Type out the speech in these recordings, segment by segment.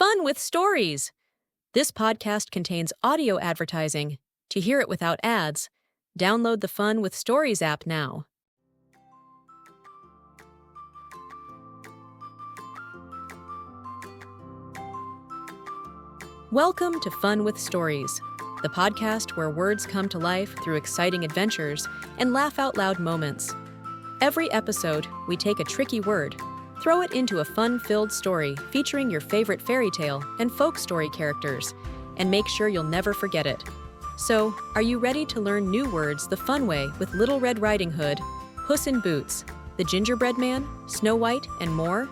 Fun with Stories. This podcast contains audio advertising. To hear it without ads, download the Fun with Stories app now. Welcome to Fun with Stories, the podcast where words come to life through exciting adventures and laugh-out-loud moments. Every episode, we take a tricky word, throw it into a fun-filled story featuring your favorite fairy tale and folk story characters, and make sure you'll never forget it. So, are you ready to learn new words the fun way with Little Red Riding Hood, Puss in Boots, the Gingerbread Man, Snow White, and more?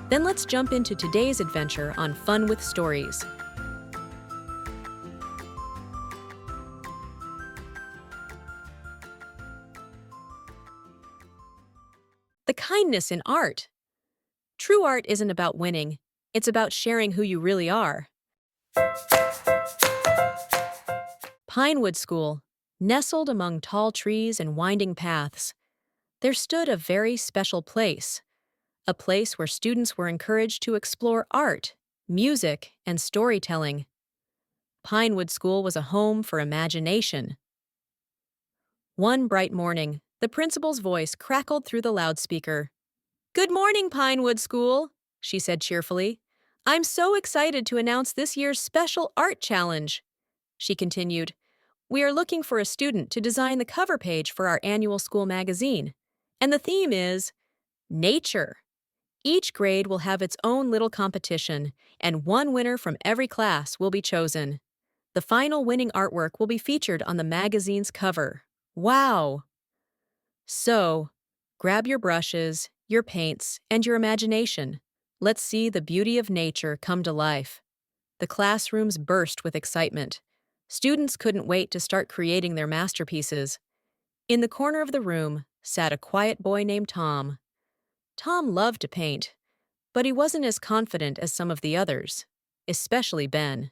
Then let's jump into today's adventure on Fun with Stories. The kindness in art. True art isn't about winning, it's about sharing who you really are. Pinewood School, nestled among tall trees and winding paths, there stood a very special place, a place where students were encouraged to explore art, music, and storytelling. Pinewood School was a home for imagination. One bright morning, the principal's voice crackled through the loudspeaker. "Good morning, Pinewood School," she said cheerfully. "I'm so excited to announce this year's special art challenge." She continued, "We are looking for a student to design the cover page for our annual school magazine, and the theme is nature. Each grade will have its own little competition, and one winner from every class will be chosen. The final winning artwork will be featured on the magazine's cover. Wow! So, grab your brushes, your paints, and your imagination. Let's see the beauty of nature come to life." The classrooms burst with excitement. Students couldn't wait to start creating their masterpieces. In the corner of the room sat a quiet boy named Tom. Tom loved to paint, but he wasn't as confident as some of the others, especially Ben.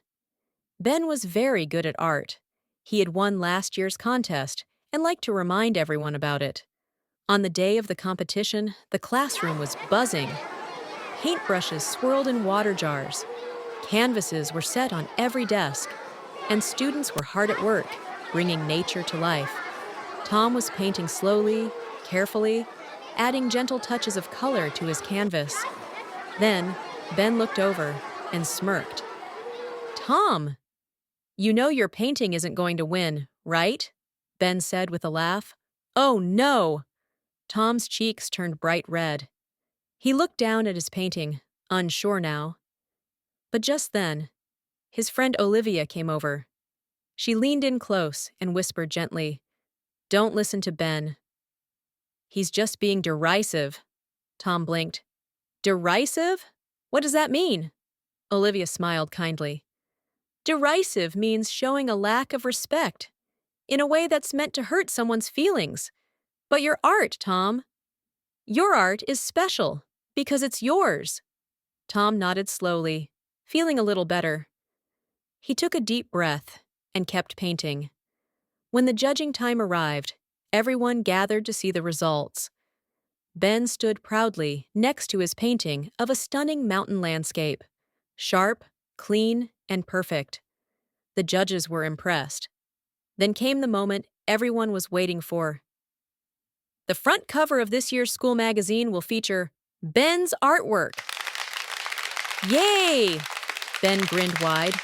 Ben was very good at art. He had won last year's contest and liked to remind everyone about it. On the day of the competition, the classroom was buzzing. Paintbrushes swirled in water jars. Canvases were set on every desk, and students were hard at work, bringing nature to life. Tom was painting slowly, carefully, adding gentle touches of color to his canvas. Then, Ben looked over and smirked. "Tom, you know your painting isn't going to win, right?" Ben said with a laugh. "Oh, no!" Tom's cheeks turned bright red. He looked down at his painting, unsure now. But just then, his friend Olivia came over. She leaned in close and whispered gently, "Don't listen to Ben. He's just being derisive." Tom blinked. "Derisive? What does that mean?" Olivia smiled kindly. "Derisive means showing a lack of respect, in a way that's meant to hurt someone's feelings. But your art, Tom. Your art is special, because it's yours." Tom nodded slowly, feeling a little better. He took a deep breath and kept painting. When the judging time arrived, everyone gathered to see the results. Ben stood proudly next to his painting of a stunning mountain landscape, sharp, clean, and perfect. The judges were impressed. Then came the moment everyone was waiting for. The front cover of this year's school magazine will feature Ben's artwork. "Yay!" Ben grinned wide.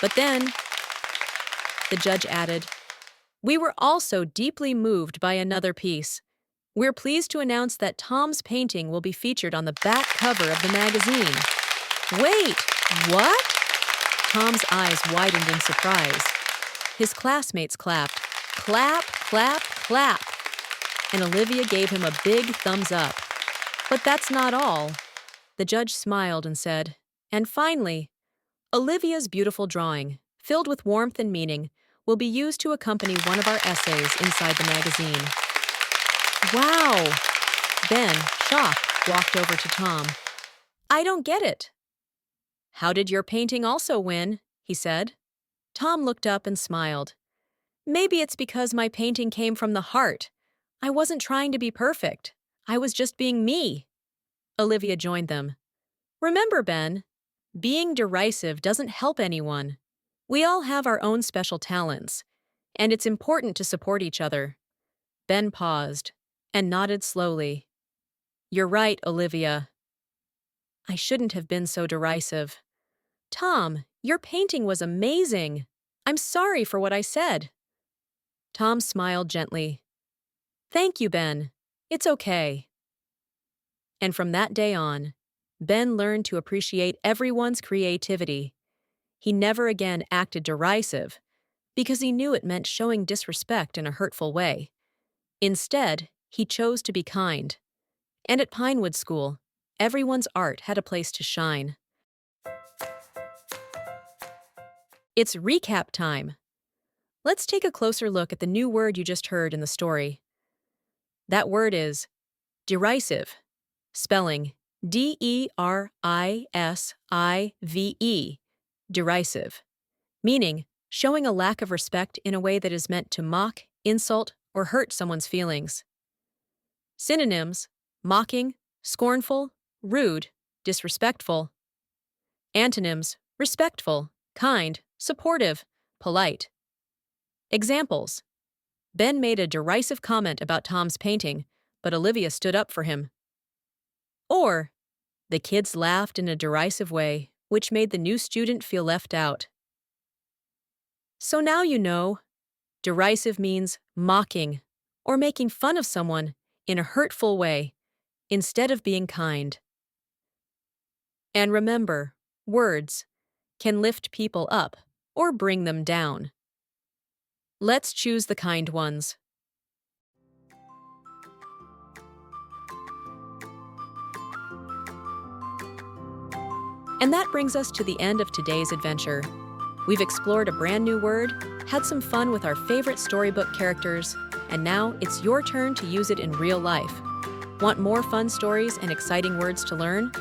But then, the judge added, "We were also deeply moved by another piece. We're pleased to announce that Tom's painting will be featured on the back cover of the magazine." "Wait, what?" Tom's eyes widened in surprise. His classmates clapped. Clap, clap, clap. And Olivia gave him a big thumbs up. But that's not all. The judge smiled and said, "And finally, Olivia's beautiful drawing, filled with warmth and meaning, will be used to accompany one of our essays inside the magazine." "Wow!" Ben, shocked, walked over to Tom. "I don't get it." "How did your painting also win?" he said. Tom looked up and smiled. "Maybe it's because my painting came from the heart. I wasn't trying to be perfect. I was just being me." Olivia joined them. "Remember, Ben, Being derisive doesn't help anyone. We all have our own special talents, and it's important to support each other. Ben paused and nodded slowly. You're right, Olivia. I shouldn't have been so derisive. Tom, your painting was amazing. I'm sorry for what I said. Tom smiled gently. Thank you, Ben. It's okay. And from that day on, Ben learned to appreciate everyone's creativity. He never again acted derisive because he knew it meant showing disrespect in a hurtful way. Instead, he chose to be kind. And at Pinewood School, everyone's art had a place to shine. It's recap time. Let's take a closer look at the new word you just heard in the story. That word is derisive, spelling D-E-R-I-S-I-V-E, derisive, meaning showing a lack of respect in a way that is meant to mock, insult, or hurt someone's feelings. Synonyms: mocking, scornful, rude, disrespectful. Antonyms: respectful, kind, supportive, polite. Examples: Ben made a derisive comment about Tom's painting, but Olivia stood up for him. Or, the kids laughed in a derisive way, which made the new student feel left out. So now you know, derisive means mocking or making fun of someone in a hurtful way instead of being kind. And remember, words can lift people up or bring them down. Let's choose the kind ones. And that brings us to the end of today's adventure. We've explored a brand new word, had some fun with our favorite storybook characters, and now it's your turn to use it in real life. Want more fun stories and exciting words to learn?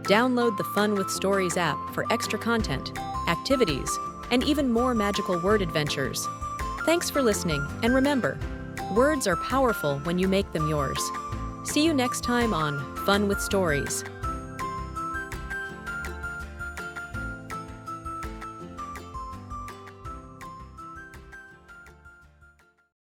Download the Fun with Stories app for extra content, activities, and even more magical word adventures. Thanks for listening, and remember, words are powerful when you make them yours. See you next time on Fun with Stories.